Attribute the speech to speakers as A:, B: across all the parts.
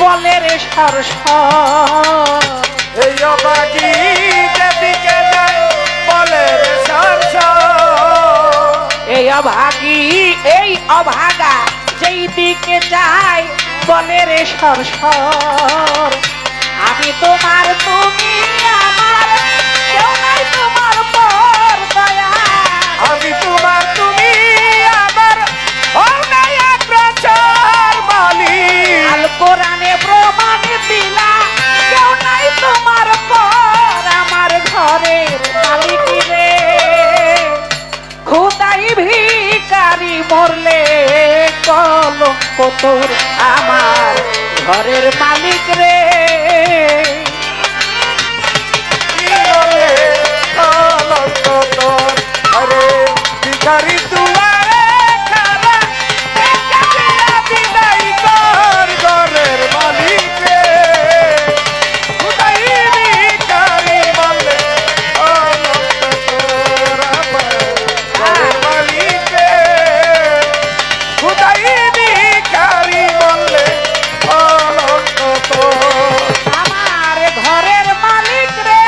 A: বলে রে সরসর
B: এই অবাগি যেদিকে যায় বলে রে সরসর
A: এই অভাগী এই অভাগা যেই দিকে যায় বলে রে সরসর আমি তোমার তুমি আমার কেউ নাই তোমার পর দয়া
B: আমি তোমার তুমি আমার নাই অগ্রসর মালিক
A: আল কোরআনে প্রমাণ দিলা কেউ নাই তোমার পর আমার ঘরের মালিক রে খোদাই ভিখারি মরলে কলঙ্ক তোর আমার ঘরের মালিক রে
B: কি বলে কলঙ্ক তোর আরে ভিখারি দুয়ারে খাড়া দেখা দিয়া বিদায় কর ঘরের মালিক রে খুদাই ভিখারি বলে কলঙ্ক তোর আমার ঘরের মালিক রে খুদাই ভিখারি বলে কলঙ্ক তোর
A: আমার ঘরের মালিক রে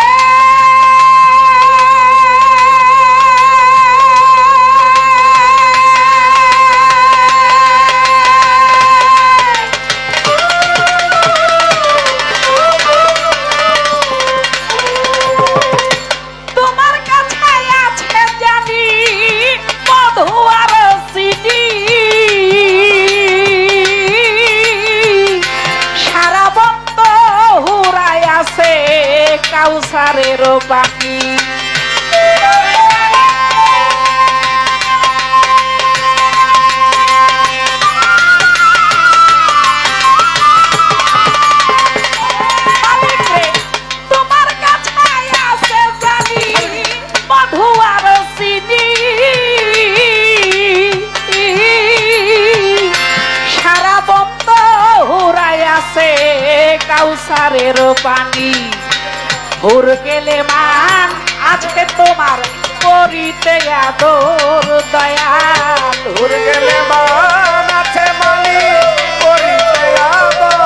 A: তোমার কাছে আছে জানি মধু আর সিটি সারা বন্ধ হুরাই আছে কাউসারের বাকি মালিক রে, তোমার কাছে আছে জানি মধু আর চিনি সারা বন্ধ হুরাই আছে কাউসারের পানি হুর গেলে মান আছে তোমার করিতে আদর দয়াল
B: হুর গেলে মান আছে মালিক করিতে আদর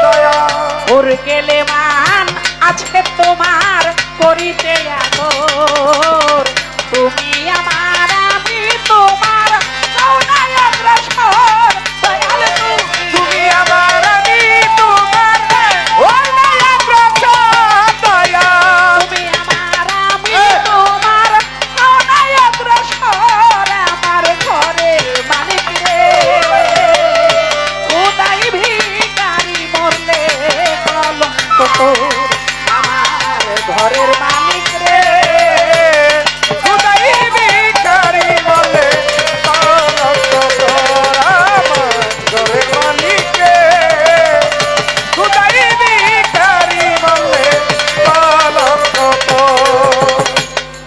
B: দয়া
A: হুর গেলে মান আছে তোমার করিতে আদর তুমি আমার আমি তোমার কৌনায় অগ্রসর দয়াল
B: তুমি আমার আমি তোমার নাই অগ্রসর দয়া
A: তুমি আমার আমি তোমার কৌনায় অগ্রসর আমার ঘরের মালিক রে খোদাই ভিখারি মরলে কলঙ্ক তোর আমার ঘরের মালিক রে
B: খুদাই ভিখারি বলে কলঙ্ক তোর আমার ঘরের মালিক রে খুদাই ভিখারি বলে কলঙ্ক তোর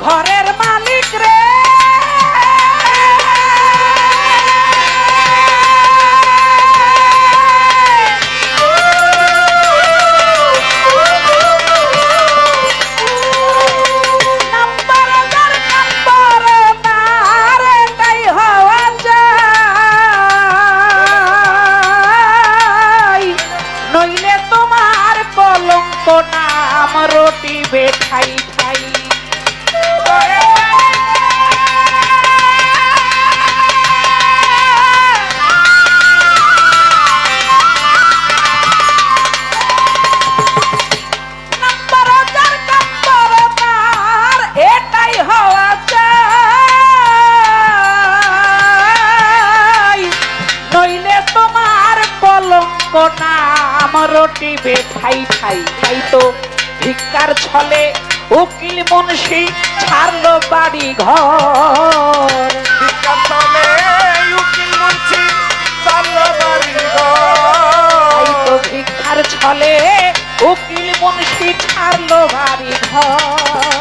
A: ঘরের মালিক রে নাম্বার তার এটাই হওয়া যায় নইলে তোমার কলঙ্ক নাম রটি বেঠাই ঠাই নাম্বার তার এটাই হওয়া যায় নইলে তোমার কলঙ্ক নাম রটিবে ঠাই ঠাই তাই তো ভিক্ষার ছলে উকিল মুন্সি ছাড়লো বাড়ি ঘর
B: ভিক্ষার ছলে উকিল মুন্সি ছাড়লো বাড়ি
A: তাই
B: ঘর
A: তো ভিক্ষার ছলে উকিল মুন্সি ছাড়লো বাড়ি ঘর